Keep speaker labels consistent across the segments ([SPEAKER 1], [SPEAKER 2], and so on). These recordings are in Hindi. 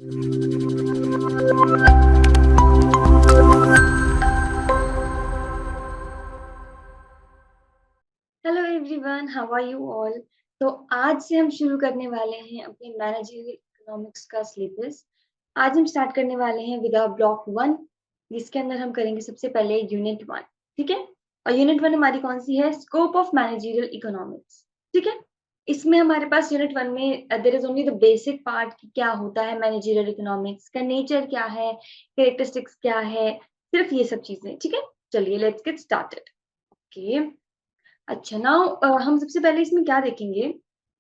[SPEAKER 1] Hello everyone, how are you all. तो आज से हम शुरू करने वाले हैं अपने मैनेजरियल इकोनॉमिक्स का सिलेबस। आज हम स्टार्ट करने वाले हैं विद आवर ब्लॉक 1, जिसके अंदर हम करेंगे सबसे पहले यूनिट 1। ठीक है, और यूनिट 1 हमारी कौन सी है? Scope of managerial economics. ठीक है, इसमें हमारे पास यूनिट 1 में there is only the basic part कि क्या होता है मैनेजरियल इकोनॉमिक्स, का नेचर क्या है, कैरेक्टरिस्टिक्स क्या है, सिर्फ ये सब चीजें। ठीक है, चलिए लेट्स गेट स्टार्टेड। ओके, अच्छा नाउ हम सबसे पहले इसमें क्या देखेंगे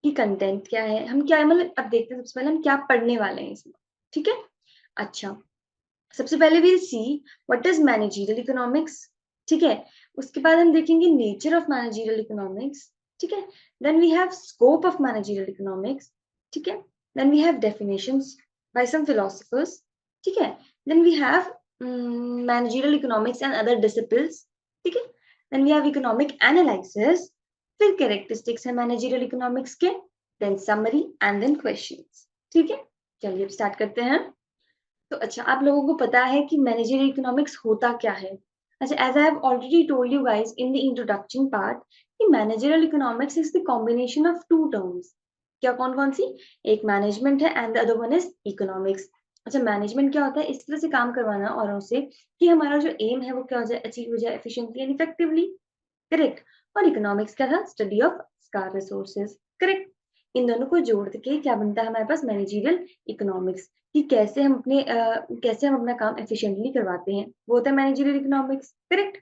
[SPEAKER 1] कि कंटेंट क्या है, हम क्या मतलब अब देखते हैं सबसे पहले हम क्या पढ़ने वाले हैं इसमें। ठीक है, अच्छा सबसे पहले we'll see what is managerial economics. ठीक है, उसके बाद हम देखेंगे नेचर ऑफ मैनेजरियल इकोनॉमिक्स। ठीक है, then we have scope of managerial economics. ठीक है, then we have definitions by some philosophers. ठीक है, then we have managerial economics and other disciplines. ठीक है, then we have economic analysis, फिर कैरेक्टरिस्टिक्स है मैनेजरियल इकोनॉमिक्स के, then summary and then questions. ठीक है, चलिए अब स्टार्ट करते हैं। तो अच्छा, आप लोगों को पता है कि मैनेजरियल इकोनॉमिक्स होता क्या है? अच्छा, as I have already told you guys in the introduction part कि managerial economics is the combination of two terms. क्या कौन कौन सी? एक मैनेजमेंट है and the other one is economics. अच्छा, मैनेजमेंट क्या होता है? इस तरह से काम करवाना औरों से कि हमारा जो एम है वो क्या हो जाए, अचीव हो जाए एफिशिएंटली एंड इफेक्टिवली। करेक्ट। और इकोनॉमिक्स क्या था? Study of scarce resources. Correct. इन दोनों को जोड़ के क्या बनता है हमारे पास? मैनेजरियल इकोनॉमिक्स, कि कैसे हम अपना काम एफिशिएंटली करवाते हैं, वो होता है managerial economics. Correct.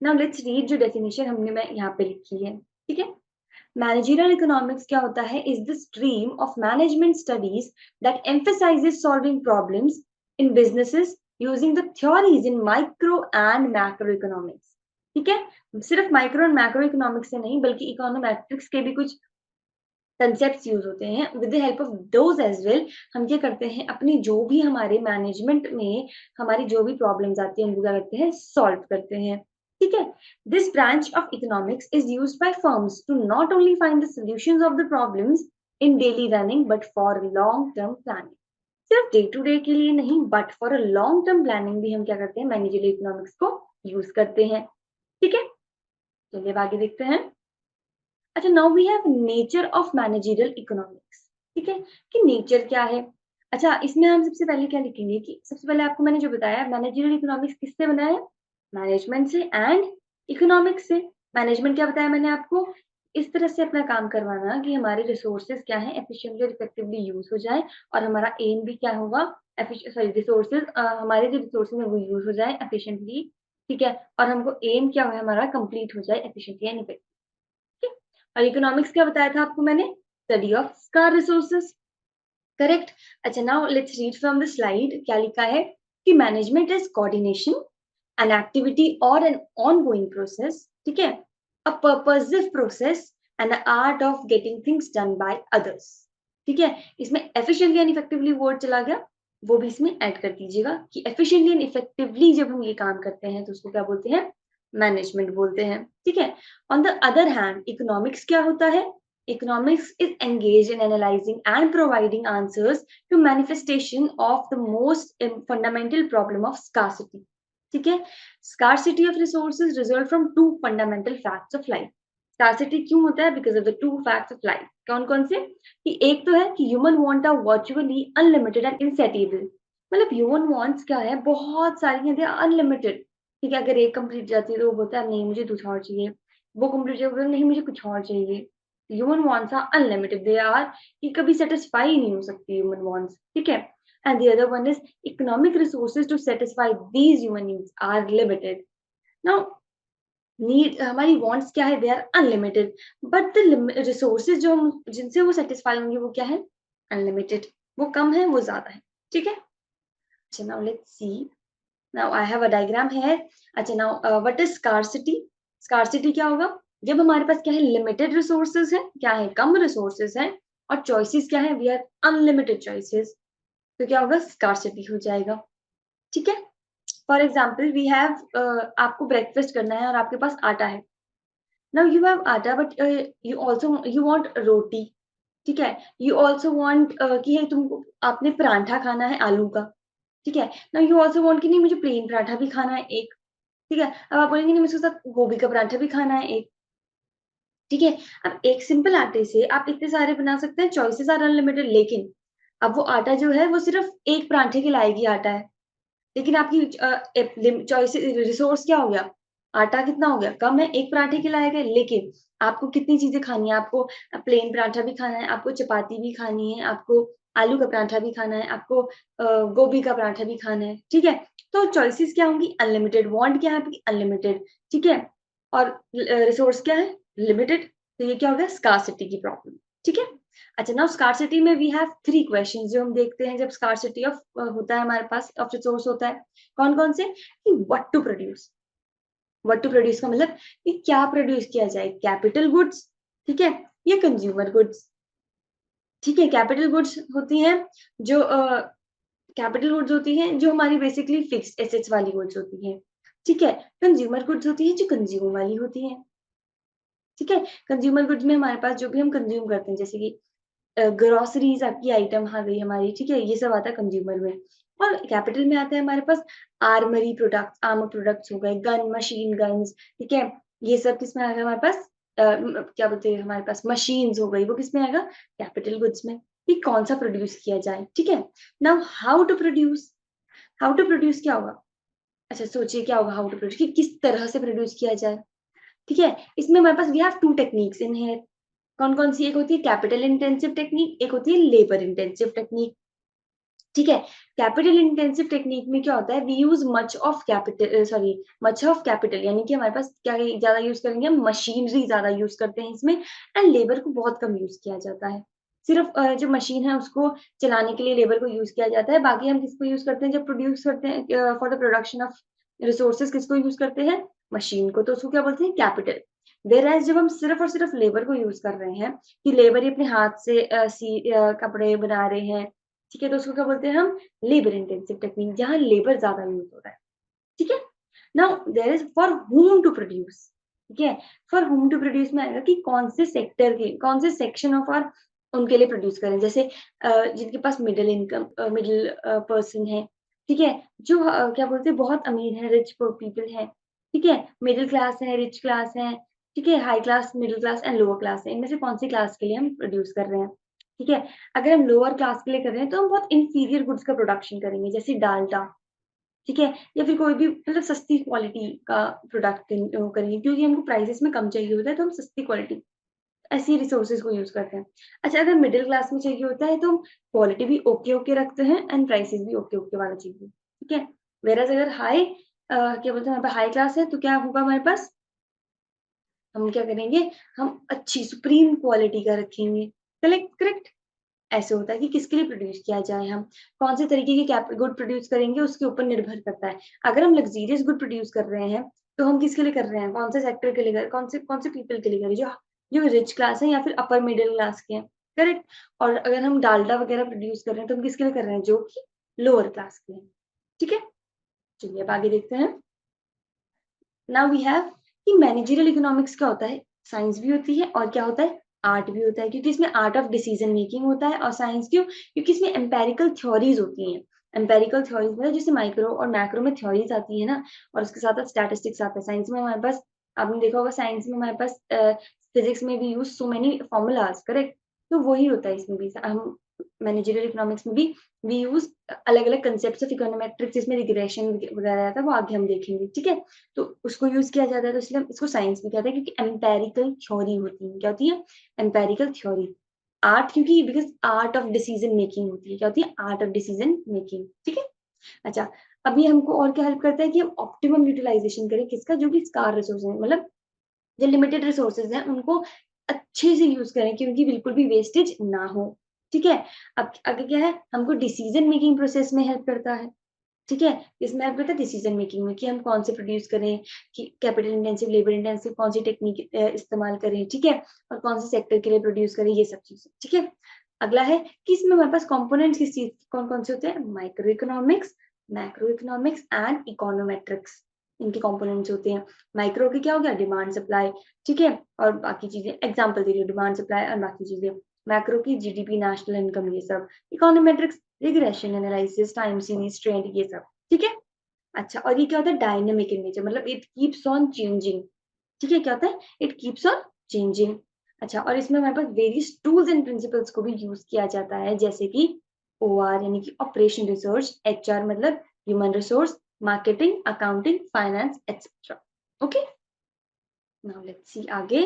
[SPEAKER 1] Now let's read जो डेफिनेशन हमने मैं यहाँ पे लिखी है। ठीक है, मैनेजरियल इकोनॉमिक्स क्या होता है? Is the stream of management studies that emphasises solving problems in businesses using the theories in micro and macro economics. ठीक है, सिर्फ माइक्रो एंड मैक्रो इकोनॉमिक्स से नहीं बल्कि इकोनोमेट्रिक्स के भी कुछ कंसेप्ट्स यूज होते हैं। With the help of those as well हम क्या करते हैं, अपनी जो भी हमारे मैनेजमेंट में हमारी जो भी प्रॉब्लम्स आती है उनको क्या करते हैं? सॉल्व करते हैं। ठीक है, this branch of economics is used by firms to not only find the solutions of the problems in daily running but for long term planning. सिर्फ डे टू डे के लिए नहीं but for a long term planning भी हम क्या करते हैं? मैनेजरियल इकोनॉमिक्स को यूज करते हैं। ठीक है, चलिए अब आगे देखते हैं। अच्छा, now we have nature of managerial economics. ठीक है, कि नेचर क्या है? अच्छा, इसमें हम सबसे पहले क्या लिखेंगे कि सबसे पहले आपको मैंने जो बताया मैनेजरियल इकोनॉमिक्स किससे बना है? मैनेजमेंट से एंड इकोनॉमिक्स से। मैनेजमेंट क्या बताया मैंने आपको? इस तरह से अपना काम करवाना कि हमारे रिसोर्सेज क्या है एफिशिएंटली और इफेक्टिवली यूज हो जाए, और हमारा एम भी क्या होगा? रिसोर्सेज हमारे जो रिसोर्सेज है वो यूज हो जाए एफिशिएंटली। ठीक है, और हमको एम क्या है हमारा? कंप्लीट हो जाए एफिशिएंटली एंड इफेक्टिवली। और इकोनॉमिक्स क्या बताया था आपको मैंने? Study of scarce resources. Correct. अच्छा, now let's read from the slide. क्या लिखा है कि management is coordination, an activity और एन ऑनगोइंग प्रोसेस। ठीक है, a purposive process and the art of getting things done by others. ठीक है, इसमें एफिशिएंटली एंड इफेक्टिवली वर्ड चला गया, वो भी इसमें ऐड कर दीजिएगा कि एफिशिएंटली एंड इफेक्टिवली जब हम ये काम करते हैं तो उसको क्या बोलते हैं? मैनेजमेंट बोलते हैं। ठीक है, on the other hand economics क्या होता है? Economics is engaged in analyzing and providing answers to manifestation of the most fundamental problem of scarcity. ठीक है, scarcity of resources result from two fundamental facts of life. Scarcity क्यों होता है? Because of the two facts of life. कौन कौन से? कि एक तो है कि human want are virtually unlimited and insatiable. मतलब human wants क्या है? बहुत सारी हैं, they are unlimited. ठीक है, अगर एक कंप्लीट जाती है तो वो बोलता है नहीं मुझे कुछ और चाहिए, वो कंप्लीट जाती है नहीं मुझे कुछ और चाहिए। Human wants are unlimited, they are कि कभी सेटिस्फाई नहीं हो सकती ह्यूमन वांट्स। ठीक है, and the other one is economic resources to satisfy these human needs are limited. Now need हमारी वांट्स क्या है? They are unlimited, but the resources जो हम जिनसे वो सेटिस्फाई होंगे वो क्या है? अनलिमिटेड। वो कम है वो ज्यादा है। ठीक है, अच्छा now let's C. Now I have a diagram है। अच्छा now what is scarcity? Scarcity क्या होगा? जब हमारे पास क्या है? लिमिटेड रिसोर्सेज है, क्या है? कम रिसोर्सेज है, और चॉइसेस क्या है? वी हैव अनलिमिटेड चॉइसेस, तो क्या होगा? स्कार्सिटी हो जाएगा। ठीक है, फॉर एग्जाम्पल वी हैव आपको ब्रेकफास्ट करना है और आपके पास आटा है। Now you have atta but you also you want roti. ठीक है। यू ऑल्सो वांट कि है तुमको आपने पराठा खाना है आलू का, ठीक है। नाउ यू ऑल्सो वांट कि नहीं मुझे प्लेन पराठा भी खाना है एक, ठीक है। अब आप बोलेंगे नहीं मुझे उसके साथ गोभी का पराठा भी खाना है एक, ठीक है। अब एक सिंपल आटे से आप इतने सारे बना सकते हैं, चॉइसेस आर अनलिमिटेड, लेकिन अब वो आटा जो है वो सिर्फ एक पराठे के लायक ही आटा है। लेकिन आपकी चॉइस रिसोर्स क्या हो गया? आटा कितना हो गया? कम है, एक पराठे के लायक है, लेकिन आपको कितनी चीजें खानी है? आपको प्लेन पराठा भी खाना है, आपको चपाती भी खानी है, आपको आलू का पराठा भी खाना है, आपको गोभी का पराठा भी खाना है, ठीक है। तो चॉइसेस क्या होंगी? अनलिमिटेड। वांट क्या है आपकी? अनलिमिटेड, ठीक है। और रिसोर्स क्या है? लिमिटेड। तो ये क्या हो गया? स्कार्सिटी की प्रॉब्लम, ठीक है। अच्छा, नाउ स्कार्सिटी में वी हैव 3 क्वेश्चंस जो हम देखते हैं जब स्कार्सिटी ऑफ होता है हमारे पास, ऑफ रिसोर्स होता है। कौन-कौन से? कि what to produce. What to produce का मतलब कि क्या प्रोड्यूस किया जाए? कैपिटल गुड्स, ठीक है, या कंज्यूमर गुड्स, ठीक है। कैपिटल गुड्स होती हैं जो कैपिटल गुड्स होती हैं जो हमारी बेसिकली फिक्स्ड एसेट्स वाली गुड्स होती हैं, ठीक है। कंज्यूमर गुड्स होती हैं जो कंज्यूम वाली होती हैं, ठीक है। कंज्यूमर गुड्स में हमारे पास जो भी हम कंज्यूम करते हैं, जैसे कि ग्रोसरीज आपकी आइटम आ गई हमारी, ठीक है, ये सब आता है कंज्यूमर में। और कैपिटल में आता है हमारे पास आर्मरी प्रोडक्ट्स, आर्मर प्रोडक्ट्स हो गए, गन, मशीन गन्स, ठीक है। ये सब किसमें आएगा हमारे पास? क्या बोलते हैं, हमारे पास मशीन्स हो गई, वो किसमें आएगा? कैपिटल गुड्स में। कि कौन सा प्रोड्यूस किया जाए, ठीक है। Now how to produce, how to produce क्या होगा? अच्छा सोचिए क्या होगा हाउ टू प्रोड्यूस, कि किस तरह से प्रोड्यूस किया जाए, ठीक है। इसमें हमारे पास we have two techniques in here. कौन-कौन सी? एक होती है कैपिटल इंटेंसिव टेक्निक, एक होती है लेबर इंटेंसिव टेक्निक, ठीक है। कैपिटल इंटेंसिव टेक्निक में क्या होता है? We use much of capital, यानी कि हमारे पास क्या ज्यादा यूज करेंगे हम? मशीनरी ज्यादा यूज करते हैं इसमें, एंड लेबर को बहुत कम यूज किया जाता है। सिर्फ जो मशीन है उसको चलाने के लिए लेबर को यूज किया जाता है। बाकी हम किसको यूज करते हैं जब प्रोड्यूस करते हैं for the production of resources? किसको यूज करते हैं? मशीन को। तो उसको क्या बोलते हैं? कैपिटल। वेयर जब हम सिर्फ और सिर्फ लेबर को यूज कर रहे हैं, कि लेबर ही अपने हाथ से कपड़े बना रहे हैं, ठीक है, तो उसको क्या बोलते हैं हम? लेबर इंटेंसिव टेक्निक, जहाँ लेबर ज्यादा यूज हो रहा है, ठीक है। Now there is for whom to produce, ठीक है। फॉर whom टू प्रोड्यूस में आएगा कि कौन से सेक्टर के, कौन से सेक्शन ऑफ आर उनके लिए प्रोड्यूस करें। जैसे जिनके पास मिडिल इनकम, मिडिल पर्सन है, ठीक है, जो क्या बोलते हैं बहुत अमीर है, रिच पीपल है, ठीक है, मिडिल क्लास है, रिच क्लास है, ठीक है, high class, middle class and lower class है। इनमें से कौन सी क्लास के लिए हम प्रोड्यूस कर रहे हैं, ठीक है। अगर हम लोअर क्लास के लिए कर रहे हैं तो हम बहुत इंफीरियर गुड्स का प्रोडक्शन करेंगे, जैसे डालडा, ठीक है, या फिर कोई भी मतलब सस्ती क्वालिटी का प्रोडक्ट करेंगे, क्योंकि हमको प्राइसेस में कम चाहिए होता है तो हम सस्ती क्वालिटी ऐसी रिसोर्सेज को यूज करते हैं। अच्छा, अगर मिडिल क्लास में चाहिए होता है तो हम क्वालिटी भी ओके ओके रखते हैं एंड प्राइसेस भी ओके ओके वाला चाहिए, ठीक है। वेरएज़ अगर क्या बोलते हैं, हमारे पास हाई क्लास है तो क्या होगा हमारे पास? हम क्या करेंगे? हम अच्छी सुप्रीम क्वालिटी का रखेंगे। Correct correct. ऐसे होता है कि किसके लिए प्रोड्यूस किया जाए, हम कौन से तरीके की कैप गुड प्रोड्यूस करेंगे उसके ऊपर निर्भर करता है। अगर हम लग्ज़रियस गुड प्रोड्यूस कर रहे हैं, तो हम किसके लिए कर रहे हैं? कौन से सेक्टर के लिए कर, कौन से पीपल के लिए कर रहे हैं? जो रिच क्लास है या फिर अपर मिडल क्लास के हैं, करेक्ट? और अगर हम डालडा वगैरह प्रोड्यूस कर रहे हैं, तो हम किसके लिए कर रहे हैं? जो कि लोअर क्लास के हैं, ठीक है? चलिए अब आगे देखते हैं। नाउ वी हैव कि मैनेजरियल इकोनॉमिक्स क्या होता है? साइंस भी होती है और क्या होता है? आर्ट भी होता है, क्योंकि इसमें आर्ट ऑफ डिसीजन मेकिंग होता है। और साइंस क्यों? क्योंकि इसमें एम्पेरिकल थ्योरीज होती हैं। एम्पेरिकल थ्योरीज मतलब जैसे माइक्रो और मैक्रो में थ्योरीज आती है ना, और उसके साथ साथ स्टैटिस्टिक्स आता है। साइंस में हमारे पास, आपने देखा होगा साइंस में हमारे पास फिजिक्स में भी use so many formulas, correct? तो वही होता है इसमें भी। हम मैनेजरियल इकोनॉमिक्स में भी वी यूज अलग-अलग कांसेप्ट्स ऑफ इकोनोमेट्रिक्स, जिसमें रिग्रेशन वगैरह आता है, वो आगे हम देखेंगे, ठीक है। तो उसको यूज किया जाता है, तो इसलिए हम इसको साइंस भी कहते हैं, क्योंकि एम्पेरिकल थ्योरी होती है। क्या होती है? Empirical theory. आर्ट क्योंकि because art of decision making होती है। क्या होती है? आर्ट ऑफ डिसीजन मेकिंग, ठीक है। अच्छा, अब ये हमको और क्या हेल्प करता है कि हम ऑप्टिमम यूटिलाइजेशन करें किसका? जो भी स्कार रिसोर्स है, मतलब जो लिमिटेड रिसोर्सेज हैं उनको अच्छे से यूज करें कि उनकी बिल्कुल भी वेस्टेज ना हो, ठीक है। अब आगे क्या है? हमको डिसीजन मेकिंग प्रोसेस में हेल्प करता है, ठीक है। इसमें हेल्प करता है डिसीजन मेकिंग में, कि हम कौन से प्रोड्यूस करें, कि कैपिटल इंटेंसिव, लेबर इंटेंसिव कौन सी टेक्निक इस्तेमाल करें, ठीक है, और कौन से सेक्टर के लिए प्रोड्यूस करें, ये सब चीजें, ठीक है। अगला है कि इसमें हमारे पास कंपोनेंट्स किस चीज कौन कौन से होते हैं? Micro economics, macro economics and econometrics, इनके कंपोनेंट्स होते हैं। माइक्रो के क्या हो गया? डिमांड सप्लाई, ठीक है, और बाकी चीजें एग्जांपल दे रही हूँ, डिमांड सप्लाई और बाकी चीजें। मैक्रो की जीडीपी, नेशनल इनकम, ये सब, econometrics regression analysis, time series, trend, ये सब, ठीक है। अच्छा, और ये क्या होता है, डायनेमिक इन नेचर, मतलब इट कीप्स ऑन चेंजिंग, ठीक है। क्या होता है, इट कीप्स ऑन चेंजिंग। अच्छा, और इसमें हमारे पास वेरियस टूल्स एंड प्रिंसिपल्स को भी यूज किया जाता है, जैसे कि ओआर यानी कि ऑपरेशन रिसोर्स, एचआर मतलब human resource, marketing, accounting, finance, etcetera. Okay, now let's see आगे।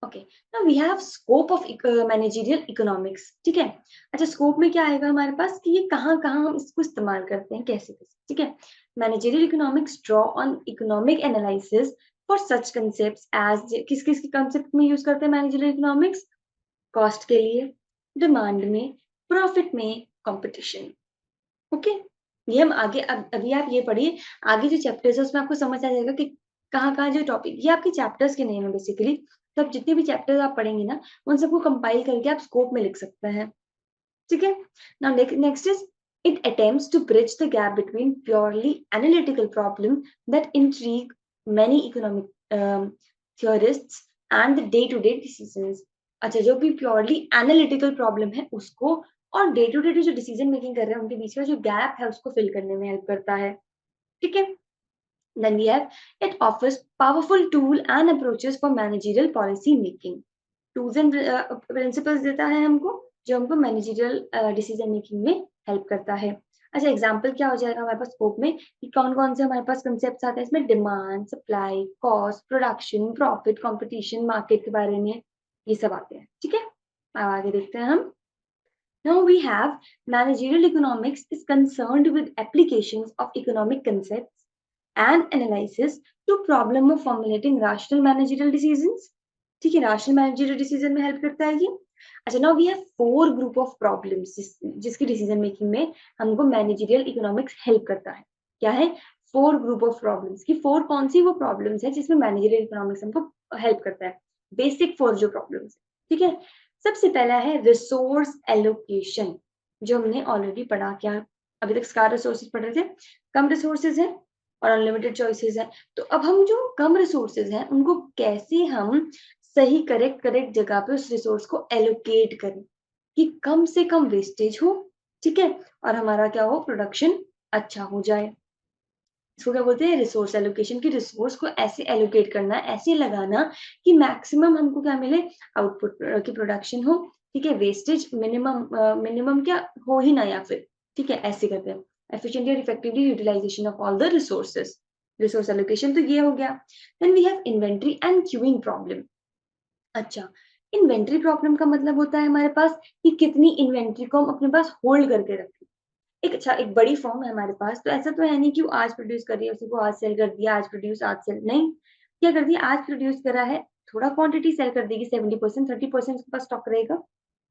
[SPEAKER 1] Okay, now we have scope of managerial economics, ठीक है। अच्छा, स्कोप में क्या आएगा हमारे पास कि ये कहाँ कहाँ हम इसको इस्तेमाल करते हैं, कैसे कैसे, ठीक है। Managerial economics draw on economic analysis for such concepts as, किस किस के कंसेप्ट में यूज करते हैं मैनेजरियल इकोनॉमिक्स, कॉस्ट के लिए, डिमांड में, प्रॉफिट में, कंपटीशन। ओके, ये हम आगे, अब अभी आप ये पढ़िए, आगे जो चैप्टर्स है उसमें आपको समझ आ जाएगा कि कहाँ कहाँ जो टॉपिक, ये आपके चैप्टर्स के नेम है बेसिकली। तो आप जितने भी चैप्टर्स आप पढ़ेंगे ना, उन सबको कंपाइल करके आप स्कोप में लिख सकते हैं, ठीक है। Now next is, it attempts to bridge the gap between purely analytical problem that intrigue many economic theorists and the day-to-day decisions। अच्छा, जो भी प्योरली एनालिटिकल प्रॉब्लम है उसको, और डे टू डे जो डिसीजन मेकिंग कर रहे हैं उनके बीच का जो गैप है उसको फिल करने में हेल्प करता है, ठीक है। Then we have, it offers powerful tool and approaches for managerial policy making। Tools and principles देता है हमको, जो हमको मैनेजरियल डिसीजन मेकिंग में हेल्प करता है। अच्छा, एग्जांपल क्या हो जाएगा हमारे पास स्कोप में कि कौन कौन से हमारे पास कंसेप्ट आते हैं इसमें, demand, supply, cost, production, profit, competition, market के बारे में, ये सब आते हैं, ठीक है। अब आगे देखते हैं हम। Now we have, managerial economics is concerned with applications of economic concepts and analysis to problem of formulating rational managerial decisions। ठीक है, rational managerial decision में help करता है ये। अच्छा, now we have four group of problems जिसकी decision making में हमको managerial economics help करता है। क्या है, four group of problems की four कौन सी वो problems है जिसमें managerial economics हमको help करता है, basic four जो problems, ठीक है। सबसे पहला है रिसोर्स एलोकेशन, जो हमने ऑलरेडी पढ़ा, क्या अभी तक स्कार रिसोर्सेज पढ़ रहे थे, कम रिसोर्सेज है और अनलिमिटेड चॉइसेस है। तो अब हम जो कम रिसोर्सेज हैं उनको कैसे हम सही करेक्ट करेक्ट जगह पे उस रिसोर्स को एलोकेट करें कि कम से कम वेस्टेज हो, ठीक है, और हमारा क्या हो, प्रोडक्शन अच्छा हो जाए। इसको क्या बोलते हैं, रिसोर्स एलोकेशन, की रिसोर्स को ऐसे एलोकेट करना, ऐसे लगाना कि मैक्सिमम हमको क्या मिले, आउटपुट की प्रोडक्शन हो, ठीक है, वेस्टेज मिनिमम मिनिमम क्या हो ही ना, या फिर, ठीक है, ऐसे करते हैं। एफिशिएंटली और effectively utilization of all the resources, resource allocation तो ये हो गया। Then we have inventory and queuing problem. अच्छा, इन्वेंट्री प्रॉब्लम का मतलब होता है हमारे पास कि कितनी इन्वेंट्री को हम अपने पास होल्ड करके रखें। एक, अच्छा, एक बड़ी फर्म है हमारे पास, तो ऐसा तो है नहीं कि वो आज प्रोड्यूस कर रही है, उसी को आज सेल कर दिया, आज प्रोड्यूस आज सेल, नहीं। क्या कर दिया, आज प्रोड्यूस करा है, थोड़ा क्वांटिटी सेल कर देगी, 70%, 30% उसके पास स्टॉक रहेगा,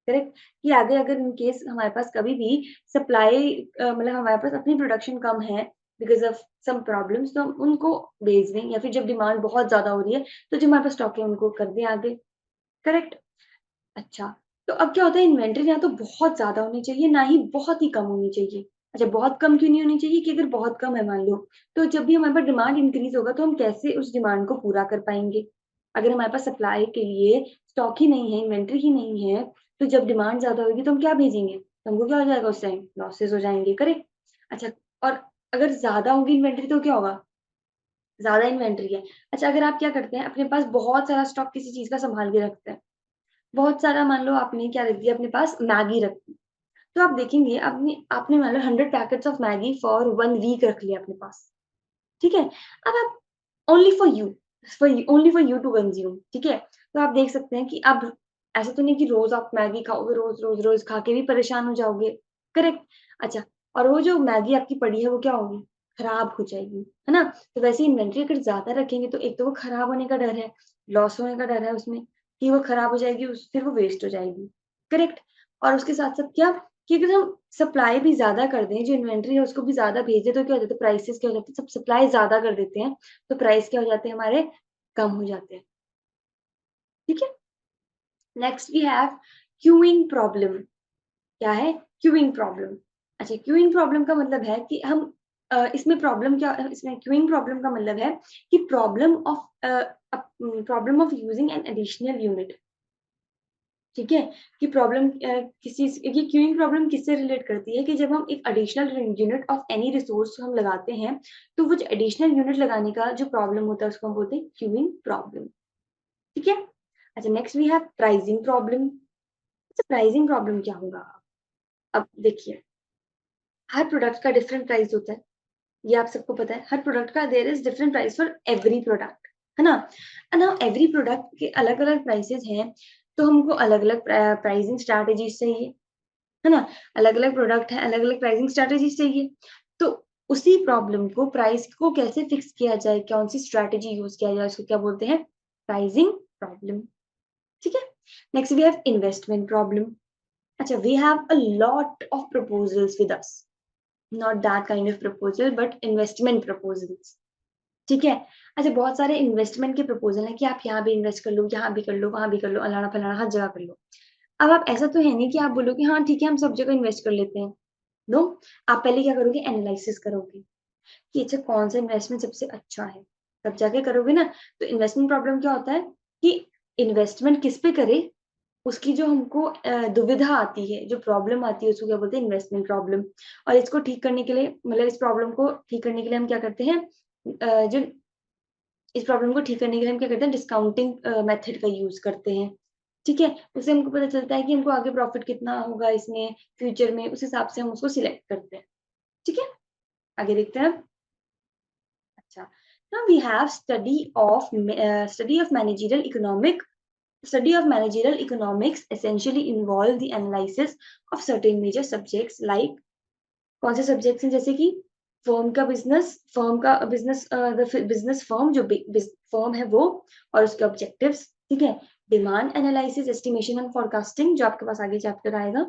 [SPEAKER 1] करेक्ट। कि आगे अगर इन केस हमारे पास कभी भी सप्लाई, मतलब हमारे पास अपनी प्रोडक्शन कम है बिकॉज ऑफ सम प्रॉब्लम्स, तो हम उनको बेच दें, या फिर जब डिमांड बहुत ज्यादा हो रही है तो जो हमारे पास स्टॉक है उनको कर दें आगे, करेक्ट। अच्छा, तो अब क्या होता है, इन्वेंटरी ना तो बहुत ज़्यादा होनी चाहिए, ना ही बहुत ही कम होनी चाहिए। अच्छा, बहुत कम क्यों नहीं होनी चाहिए, कि अगर बहुत कम है मान लो, तो जब भी हमारे पास डिमांड इंक्रीज़ होगा तो हम कैसे उस डिमांड को पूरा कर पाएँगे? अगर हमारे पास सप्लाई के लिए स्टॉक ही नहीं है, इन्वेंटरी ही नहीं है, तो जब डिमांड ज़्यादा होगी तो हम क्या भेजेंगे? तो हमको क्या हो जाएगा उस टाइम? लॉसेस हो जाएँगे, करेक्ट? अच्छा, और अगर ज़्यादा होगी इन्वेंटरी तो क्या होगा? ज़्यादा इन्वेंटरी है। अच्छा, अगर आप क्या करते हैं, अपने पास बहुत सारा स्टॉक किसी चीज़ का सँभाल के रखते हैं, बहुत सारा, मान लो आपने क्या रख दिया अपने पास, मैगी रख दी, तो आप देखेंगे आपने आपने मान लो 100 packets of Maggi for 1 week रख लिया अपने पास, ठीक है। अब आप, only for you, only for you to consume, ठीक है। तो आप देख सकते हैं कि अब ऐसा तो नहीं कि रोज आप मैगी खाओगे, रोज रोज रोज खा के भी परेशान हो जाओगे, करेक्ट। अच्छा, और वो जो मैगी आपकी पड़ी है वो क्या होगी, खराब हो जाएगी, है ना। तो वैसे इन्वेंट्री अगर ज्यादा रखेंगे तो एक तो वो खराब होने का डर है, लॉस होने का डर है उसमें, कि वो खराब हो जाएगी, फिर वो वेस्ट हो जाएगी, करेक्ट। और उसके साथ साथ क्या, कि अगर हम सप्लाई भी ज्यादा कर दें, जो इन्वेंट्री है उसको भी ज्यादा भेज दें, तो क्या हो जाता है, प्राइसेस क्या हो जाते हैं, सब सप्लाई ज्यादा कर देते हैं तो प्राइस क्या हो जाते हैं हमारे, कम हो जाते हैं, ठीक है। Next we have queuing problem. क्या है, क्यूइंग प्रॉब्लम। अच्छा, क्यूइंग प्रॉब्लम का मतलब है कि हम, इसमें प्रॉब्लम क्या, इसमें क्यूइंग प्रॉब्लम का मतलब है कि problem of using an additional unit, ठीक है, कि प्रॉब्लम किसी ये क्यूइंग प्रॉब्लम किससे रिलेट करती है कि जब हम एक additional unit of any resource हम लगाते हैं, तो वो जो एडिशनल यूनिट लगाने का जो प्रॉब्लम होता है उसको हम बोलते हैं क्यूइंग प्रॉब्लम। ठीक है? अच्छा, next we have pricing problem. अच्छा, प्राइसिंग प्रॉब्लम क्या होगा? अब देखिए, हर प्रोडक्ट का डिफरेंट प्राइस होता है, ये आप सबको पता है। हर प्रोडक्ट का there is different price for every product, है ना? एंड नाउ एवरी प्रोडक्ट के अलग-अलग प्राइसेस हैं, तो हमको अलग-अलग प्राइसिंग स्ट्रैटेजीज चाहिए, है ना? अलग-अलग प्रोडक्ट है, अलग-अलग प्राइसिंग स्ट्रैटेजीज चाहिए। तो उसी प्रॉब्लम को, प्राइस को कैसे फिक्स किया जाए, कौन-सी स्ट्रैटेजी यूज़ किया जाए, उसको क्या बोलते हैं? Pricing problem. ठीक है? Next we have investment problem. अच्छा, we have a lot of proposals with us, not that kind of proposal but investment proposals. ठीक है? अच्छा, बहुत सारे इन्वेस्टमेंट के प्रपोजल हैं कि आप यहाँ भी इन्वेस्ट कर लो, यहाँ भी कर लो, वहाँ भी कर लो, अलाना फलाना हर जगह कर लो। अब आप ऐसा तो है नहीं कि आप बोलो कि हाँ ठीक है, हम सब जगह इन्वेस्ट कर लेते हैं। नो, आप पहले क्या करोगे? एनालिसिस करोगे कि अच्छा कौन सा इन्वेस्टमेंट सबसे अच्छा है, तब जाके करोगे ना। तो इन्वेस्टमेंट प्रॉब्लम क्या होता है कि इन्वेस्टमेंट किस पे करे, उसकी जो हमको दुविधा आती है, जो प्रॉब्लम आती है, उसको क्या बोलते हैं? Investment problem. और इसको ठीक करने के लिए, मतलब इस प्रॉब्लम को ठीक करने के लिए हम क्या करते हैं? जो इस प्रॉब्लम को ठीक करने के लिए हम क्या करते हैं? डिस्काउंटिंग मेथड का यूज़ करते हैं। ठीक है? उससे हमको पता चलता है कि हमको आगे प्रॉफिट कितना होगा इसमें, फ्यूचर में, उस हिसाब से हम उसको सिलेक्ट करते हैं। ठीक है? आगे देखते हैं अब। अच्छा, now we have study of managerial Study of managerial economics essentially involve the analysis of certain major subjects like कौन से सब्जेक्ट्स हैं? जैसे कि फर्म का बिजनेस बिजनेस फर्म जो फर्म है वो, और उसके ऑब्जेक्टिव्स। ठीक है? Demand analysis, estimation and forecasting जो आपके पास आगे चैप्टर आएगा।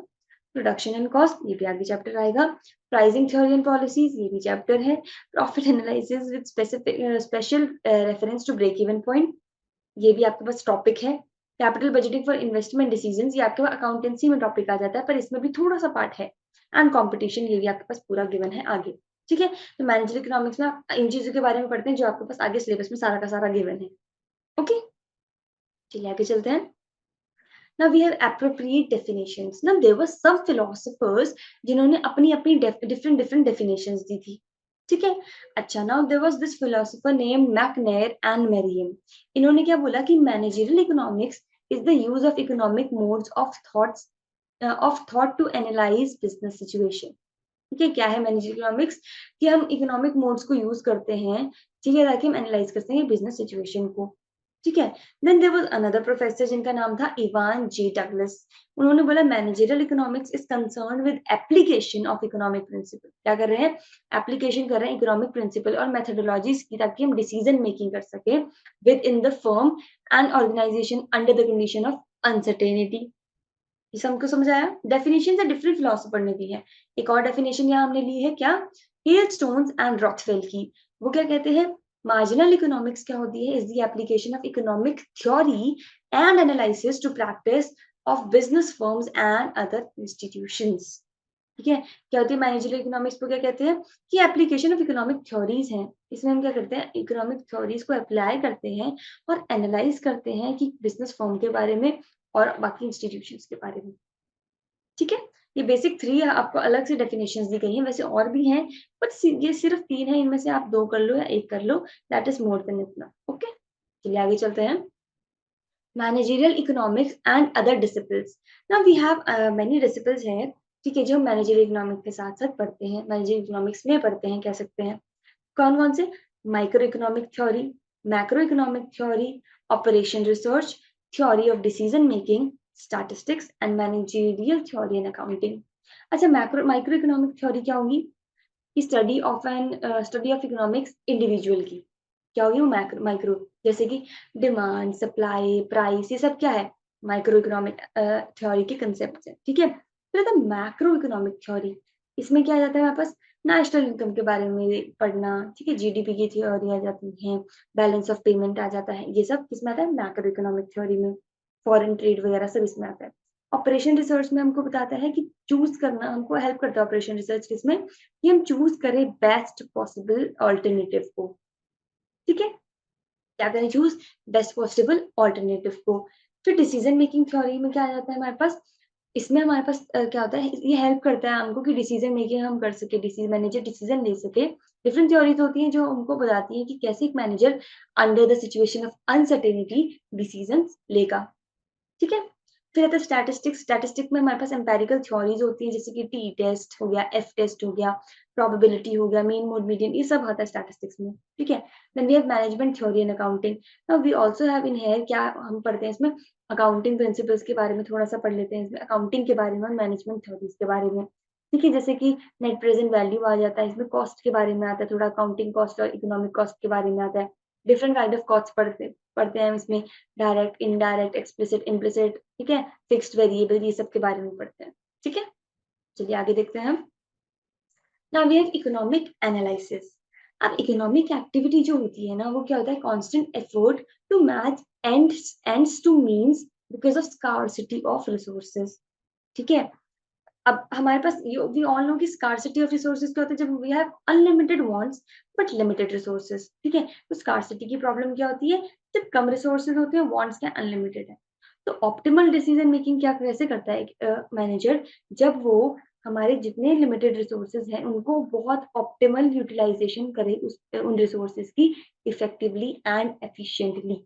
[SPEAKER 1] प्रोडक्शन एंड कॉस्ट, ये भी आगे चैप्टर आएगा। प्राइसिंग थ्योरी एंड पॉलिसीज, ये भी चैप्टर है। Profit analysis with special reference to break even point, ये भी आपके पास टॉपिक है। Capital budgeting for investment decisions, ये आपके पास अकाउंटेंसी में टॉपिक आ जाता है, पर इसमें भी थोड़ा सा पार्ट है। एंड कंपटीशन, ये भी आपके पास पूरा गिवन है आगे। ठीक है? तो मैनेजर इकोनॉमिक्स में आप इन चीजों के बारे में पढ़ते हैं जो आपके पास आगे सिलेबस में सारा का सारा गिवन है। ओके, चलिए आगे चलते हैं। Now we have appropriate definitions. Now there were some philosophers जिन्होंने अपनी अपनी different definitions दी थी। ठीक है? अच्छा, now there was this philosopher named McNair and Merriam. इन्होंने क्या बोला कि managerial economics is the use of economic modes of thought to analyze business situation. ठीक है? क्या है मैनेजरियल इकोनॉमिक्स? कि हम इकोनॉमिक मोड्स को यूज करते हैं, ठीक है, ताकि हम एनालाइज कर सकें बिजनेस सिचुएशन को। ठीक है? Then there was another professor जिनका नाम था इवान जे डगलस। उन्होंने बोला managerial economics is concerned with application of economic principle. क्या कर रहे हैं? एप्लीकेशन कर रहे हैं इकोनॉमिक प्रिंसिपल और मेथोडोलॉजीज की, ताकि हम डिसीजन मेकिंग कर सके within the firm and organization under the condition of uncertainty. ये सबको समझ आया? डेफिनेशन से डिफरेंट फिलोसोफर ने दी है। एक और डेफिनेशन यहाँ हमने ली है क्या? हेलस्टोन्स एंड रॉथवेल की। वो क्या कहते हैं? मार्जिनल इकोनॉमिक्स क्या होती है? Is the application of economic theory and analysis to practice of business firms and other institutions. ठीक है? क्या होती है मैनेजरियल इकोनॉमिक्स को? क्या कहते हैं कि एप्लीकेशन ऑफ इकोनॉमिक थ्योरीज हैं। इसमें हम क्या करते हैं? इकोनॉमिक थ्योरीज को अप्लाई करते हैं और एनालाइज करते हैं कि बिजनेस फर्म के बारे में और बाकी इंस्टीट्यूशंस के बारे में। ठीक है? ये बेसिक 3 आपको अलग से डेफिनेशंस दी गई हैं, वैसे और भी हैं, बट ये सिर्फ 3 है, इनमें से आप 2 कर लो या 1 कर लो, दैट इज़ मोर देन इतना। ओके? चलिए आगे चलते हैं। Managerial economics and other disciplines. Now we have many disciplines हैं, ठीक है, जो हम मैनेजरियल इकोनॉमिक्स के साथ-साथ पढ़ते हैं, मैनेजरियल इकोनॉमिक्स में पढ़ते हैं, कह सकते हैं। कौन-कौन से? Micro economic theory, macro economic theory, operation research, theory of decision making, statistics and managerial theory and accounting. अच्छा, माइक्रो इकोनॉमिक थ्योरी क्या होगी? स्टडी ऑफ इकोनॉमिक्स इंडिविजुअल की। क्या होगी वो? माइक्रो, जैसे कि डिमांड, सप्लाई, प्राइस, ये सब क्या है? माइक्रो इकोनॉमिक थ्योरी के कंसेप्ट है। ठीक है? फिर आता है मैक्रो इकोनॉमिक थ्योरी। इसमें क्या आ जाता है हमारे पास? नेशनल इनकम के बारे में पढ़ना, ठीक है, जीडीपी की थ्योरी आ जाती है, बैलेंस ऑफ पेमेंट आ जाता है, ये सब किसमें आता है? मैक्रो इकोनॉमिक थ्योरी में। फॉरेन ट्रेड वगैरह सब इसमें आता है। ऑपरेशन रिसर्च में हमको बताता है कि चूज करना, हमको हेल्प करता है ऑपरेशन रिसर्च किसमें? कि हम चूज करें बेस्ट पॉसिबल ऑल्टरनेटिव को। ठीक है? क्या करें? चूज बेस्ट पॉसिबल ऑल्टरनेटिव को। फिर डिसीजन मेकिंग थ्योरी में क्या आ जाता है हमारे पास, इसमें हमारे पास क्या होता है, ये हेल्प करता है हमको कि डिसीजन मेकिंग हम कर सके, मैनेजर डिसीजन ले सके। डिफरेंट थ्योरीज होती हैं जो हमको बताती हैं कि कैसे एक manager under the situation of uncertainty decision लेगा। ठीक है? फिर आता है स्टैटिस्टिक्स। स्टैटिस्टिक्स में हमारे पास एम्पिरिकल थ्योरीज होती हैं, जैसे कि टी टेस्ट हो गया, एफ टेस्ट हो गया, प्रोबेबिलिटी हो गया, मीन मोड मीडियन, ये सब आता है स्टैटिस्टिक्स में। ठीक है? Then we have management theory and accounting. Now we also have in here, क्या हम पढ़ते हैं इसमें, अकाउंटिंग प्रिंसिपल्स के बारे में थोड़ा सा पढ़ लेते हैं इसमें, अकाउंटिंग के बारे में और मैनेजमेंट थ्योरीज के बारे में। ठीक है? जैसे कि नेट प्रेजेंट वैल्यू आ जाता है इसमें, कॉस्ट के बारे में आता है, थोड़ा अकाउंटिंग कॉस्ट और इकोनॉमिक कॉस्ट के बारे में आता है। डिफरेंट काइंड ऑफ कॉस्ट पढ़ते पढ़ते हैं इसमें, डायरेक्ट, इनडायरेक्ट, एक्सप्लिसिट, इम्प्लिसिट, ठीक है, फिक्स्ड वेरिएबल, ये सब के बारे में पढ़ते हैं। ठीक है, चलिए आगे देखते हैं हम। Now we have economic analysis. अब इकोनॉमिक एक्टिविटी जो होती है ना, वो क्या होता है, constant effort to match ends to means because of scarcity of resources. ठीक है, अब हमारे पास वी ऑल नो कि स्कार्सिटी ऑफ रिसोर्सेज क्या होता है, जब we have unlimited wants but limited resources. ठीक है, तो स्कार्सिटी की प्रॉब्लम क्या होती है, जब कम रिसोर्सेज होते हैं, वांट्स क्या अनलिमिटेड है। तो ऑप्टिमल डिसीजन मेकिंग क्या कैसे करता है मैनेजर, जब वो हमारे जितने लिमिटेड रिसोर्सेज हैं उनको बहुत ऑप्टिमल यूटिलाइजेशन करे, उन रिसोर्सेज की इफेक्टिवली एंड एफिशिएंटली।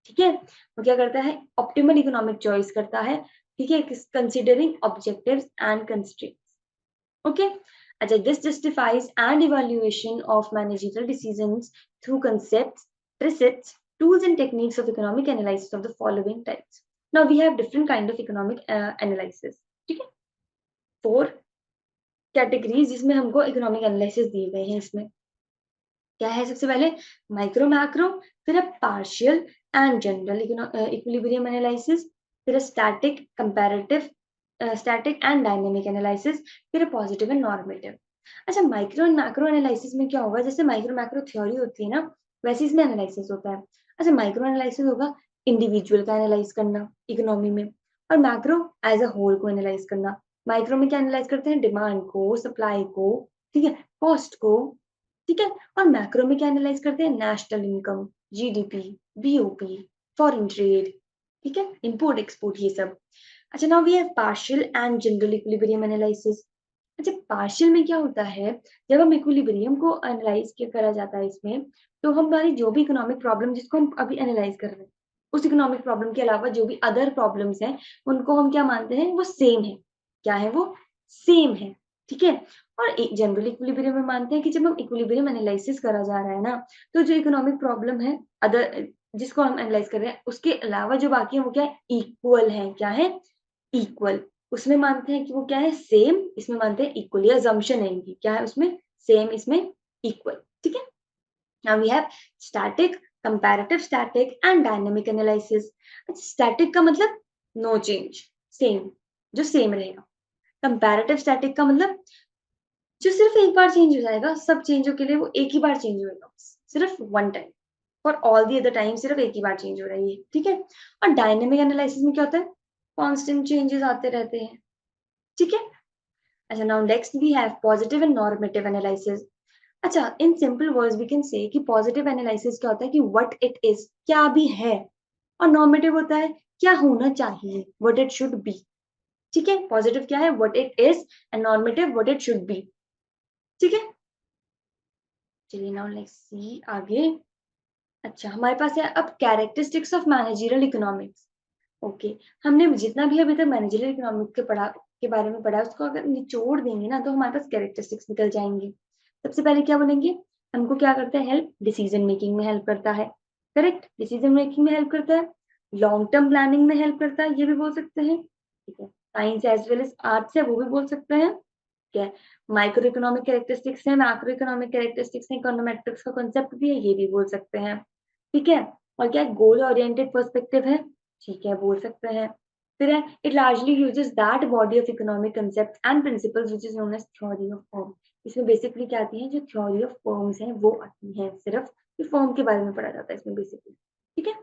[SPEAKER 1] ठीक है, वो क्या करता है, ऑप्टिमल इकोनॉमिक चॉइस करता है। ठीक है, considering objectives and constraints. Okay, अच्छा, this justifies and evaluation of managerial decisions through concepts, precepts, tools and techniques of economic analysis of the following types. Now we have different kind of economic analysis. ठीक है, 4 कैटेगरीज जिसमें हमको इकोनॉमिक एनालिसिस दिए गए हैं। इसमें क्या है, सबसे पहले माइक्रो मैक्रो, फिर partial and general equilibrium analysis, फिर static comparative, static and dynamic analysis, फिर पॉजिटिव एंड नॉर्मेटिव। अच्छा, माइक्रो एंड मैक्रो एनालिसिस में क्या होगा, जैसे माइक्रो मैक्रो थ्योरी होती है ना, वैसे इसमें एनालिसिस होता है। अच्छा, माइक्रो एनालिसिस होगा इंडिविजुअल का एनालाइज करना इकोनॉमी में, और मैक्रो एज अ होल को एनालाइज करना। माइक्रो में क्या एनालाइज करते हैं, डिमांड को, सप्लाई को, ठीक है, कॉस्ट को। ठीक है, और मैक्रो में क्या एनालाइज करते हैं, national income, GDP, BOP, foreign trade, ठीक है, इंपोर्ट एक्सपोर्ट, ये सब। अच्छा, now we have partial and general equilibrium analysis. अच्छा, पार्शियल में क्या होता है, जब हम इक्विलिब्रियम को एनालाइज किया करा जाता है इसमें, तो हमारी जो भी इकोनॉमिक प्रॉब्लम जिसको हम अभी एनालाइज कर रहे हैं, उस इकोनॉमिक प्रॉब्लम के अलावा जो भी अदर प्रॉब्लम्स हैं, उनको हम क्या मानते हैं, वो सेम है। क्या है वो, सेम है। ठीक है, और एक जनरल इक्विलिब्रियम में मानते हैं कि जब हम इक्विलिब्रियम एनालिसिस करा जा रहा है ना, तो जो इकोनॉमिक प्रॉब्लम है अदर जिसको हम एनालाइज कर रहे हैं, उसके अलावा जो बाकी है वो क्या है, इक्वल है। क्या है, इक्वल। उसमें मानते हैं कि वो क्या है, सेम, इसमें मानते हैं इक्वल। ये अजम्पशन है इनकी, क्या है उसमें, सेम, इसमें इक्वल। ठीक है, now we have static, comparative static and dynamic analysis. Static का मतलब नो चेंज, सेम, जो सेम रहेगा। कंपैरेटिव स्टैटिक का मतलब जो सिर्फ एक बार चेंज हो जाएगा, सब चेंजों के लिए वो एक ही बार चेंज होएगा, सिर्फ one time, for all the other time सिर्फ एक ही बार चेंज हो रही है। ठीक है, और डायनेमिक एनालिसिस में क्या होता है, कांस्टेंट चेंजेस आते रहते हैं। ठीक है, अच्छा, now next we have positive and normative analysis. अच्छा, in simple words we can say कि पॉजिटिव एनालिसिस क्या होता है, कि व्हाट इट इज, क्या भी है, और नॉर्मेटिव होता है क्या होना चाहिए, व्हाट इट शुड बी। ठीक है, पॉजिटिव क्या है, what it is, and normative what it should be. ठीक है, चलिए नाउ लेट्स सी आगे। अच्छा, हमारे पास है अब characteristics of managerial economics. Okay, हमने जितना भी अभी तक मैनेजरियल इकोनॉमिक्स के बारे में पढ़ा, उसको अगर निचोड़ देंगे ना, तो हमारे पास कैरेक्टरिस्टिक्स निकल जाएंगे। सबसे पहले क्या बोलेंगे, हमको क्या करता है, हेल्प डिसीजन मेकिंग में हेल्प करता है। करेक्ट, डिसीजन मेकिंग में हेल्प करता है, लॉन्ग टर्म प्लानिंग में हेल्प करता है, ये भी बोल सकते हैं। ठीक है, science as well as arts है, वो भी बोल सकते हैं। ठीक है, माइक्रो इकोनॉमिक कैरेक्टरिस्टिक्स है, मैक्रो इकोनॉमिक कैरेक्टरिस्टिक्स है, इकोनोमेट्रिक्स का कॉन्सेप्ट भी है, ये भी बोल सकते हैं। ठीक है, और क्या गोल ओरिएंटेड पर्सपेक्टिव है, ठीक है, बोल सकते हैं। फिर है, it largely uses that body of economic concept and principles which is known as theory of form. इसमें बेसिकली क्या आती है, जो थ्योरी ऑफ फॉर्म्स हैं वो आती हैं, सिर्फ फॉर्म के बारे में पढ़ा जाता है इसमें बेसिकली। ठीक है,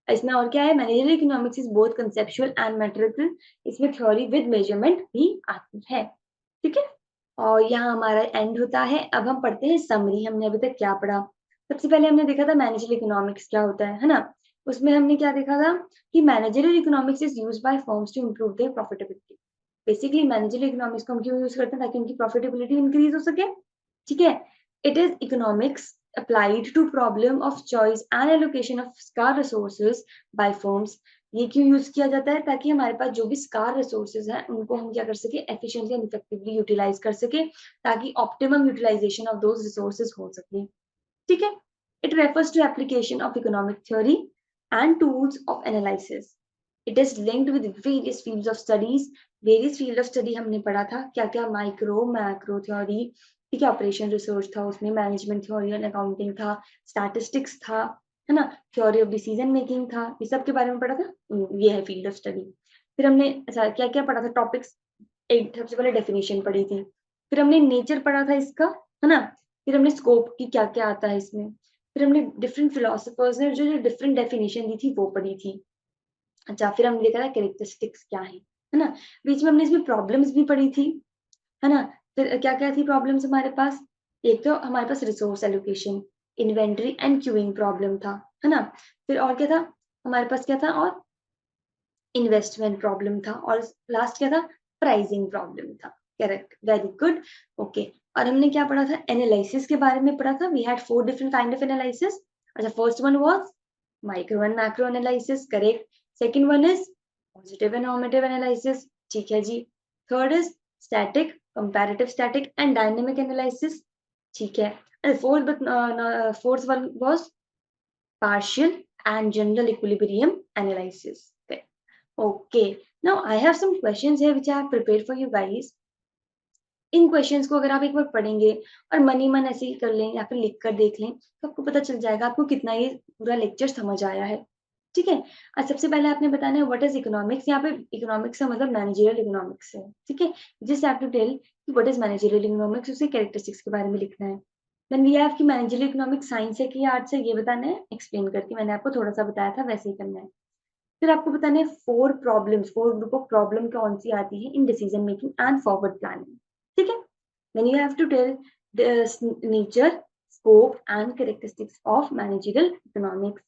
[SPEAKER 1] इसमें और क्या है, managerial economics is both conceptual and mathematical. इसमें थ्योरी विद मेजरमेंट भी आती है। ठीक है, और यहाँ हमारा एंड होता है। अब हम पढ़ते हैं समरी, हमने अभी तक क्या पढ़ा। सबसे पहले हमने देखा था मैनेजरियल इकोनॉमिक्स क्या होता है ना, उसमें हमने क्या देखा था कि managerial economics is used by firms to improve their profitability. Basically managerial economics को हम क्यों यूज करते हैं, ताकि उनकी प्रॉफिटेबिलिटी इंक्रीज हो सके। ठीक है, it is economics applied to problem of choice and allocation of scarce resources by firms। ये क्यों यूज किया जाता है, ताकि हमारे पास जो भी स्कार रिसोर्सेज हैं उनको हम क्या कर सके, एफिशिएंटली एंड इफेक्टिवली यूटिलाइज कर सके, ताकि optimum utilization of those resources हो सके। ठीक है, it refers to application of economic theory and tools of analysis। it is linked with various fields of studies। various field of study हमने पढ़ा था क्या क्या, माइक्रो मैक्रो थ्योरी, ठीक है, ऑपरेशन रिसर्च था, उसमें मैनेजमेंट थ्योरी एंड अकाउंटिंग था, स्टैटिस्टिक्स था, है ना, थ्योरी ऑफ डिसीजन मेकिंग था, ये सब के बारे में पढ़ा था। ये है फील्ड ऑफ स्टडी। फिर हमने अच्छा क्या क्या पढ़ा था टॉपिक्स, एक सबसे पहले डेफिनेशन पढ़ी थी, फिर हमने नेचर पढ़ा था इसका, है ना, फिर हमने स्कोप की क्या क्या आता है इसमें, फिर हमने डिफरेंट फिलोसफर्स ने जो जो डिफरेंट डेफिनेशन दी थी वो पढ़ी थी। अच्छा, फिर हमने देखा था कैरेक्टरिस्टिक्स क्या है ना, बीच में हमने इसमें प्रॉब्लम्स भी पढ़ी थी, है ना। फिर क्या क्या थी प्रॉब्लम्स हमारे पास, एक तो हमारे पास resource allocation, inventory and queuing problem था, है ना। फिर और क्या था हमारे पास, क्या था और इन्वेस्टमेंट प्रॉब्लम था, और लास्ट क्या था, प्राइसिंग प्रॉब्लम था। Correct, very good. ओके, और हमने क्या पढ़ा था, एनालिसिस के बारे में पढ़ा था। We had 4 different kind of analysis. अच्छा, first one was micro and macro analysis, correct. Second one is positive and normative analysis, ठीक है जी। Third is static, comparative static and dynamic analysis, ठीक है। And fourth one was partial and general equilibrium analysis। Okay, now I have some questions here which I have prepared for you guys। In questions को अगर आप एक बार पढ़ेंगे और मन ही मन ऐसे ही कर लें या फिर लिख कर देख लें, तो आपको पता चल जाएगा आपको कितना ये पूरा लेक्चर समझ आया है। ठीक है, आज सबसे पहले आपने बताना है व्हाट इज इकोनॉमिक्स। यहाँ पे इकोनॉमिक्स का मतलब मैनेजरियल इकोनॉमिक्स है। ठीक है, जस्ट हैव टू टेल कि व्हाट इज मैनेजरियल इकोनॉमिक्स, उसके कैरेक्टरिस्टिक्स के बारे में लिखना है। देन वी हैव कि मैनेजरियल इकोनॉमिक्स साइंस है कि आर्ट्स है, ये बताना है एक्सप्लेन करके, मैंने आपको थोड़ा सा बताया था वैसे ही करना है। फिर आपको बताना है 4 प्रॉब्लम्स, 4 ग्रुप ऑफ प्रॉब्लम कौन सी आती है in decision making and forward planning. ठीक है, then you have to tell the nature, scope and characteristics of managerial economics।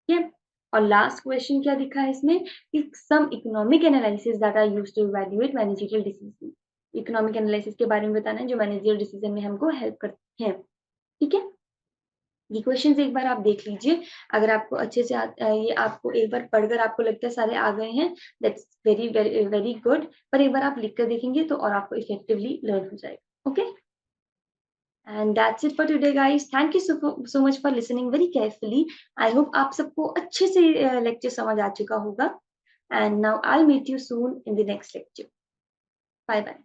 [SPEAKER 1] ठीक है, और लास्ट क्वेश्चन क्या दिखा है इसमें कि some economic analysis that are used to evaluate managerial decision। Economic analysis के बारे में बताना है जो मैनेजरियल डिसीजन में हमको हेल्प करते हैं। ठीक है, ये क्वेश्चंस एक बार आप देख लीजिए, अगर आपको अच्छे से ये आपको एक बार पढ़कर आपको लगता है सारे आ गए हैं, that's very very very good. पर एक बार आप लिख कर देखेंगे तो और आपको इफेक्टिवली लर्न हो जाएगा। Okay, and that's it for today guys. Thank you so much for listening very carefully. I hope आप सबको अच्छे से लेक्चर समझ आ चुका होगा। And now I will meet you soon in the next lecture. Bye bye.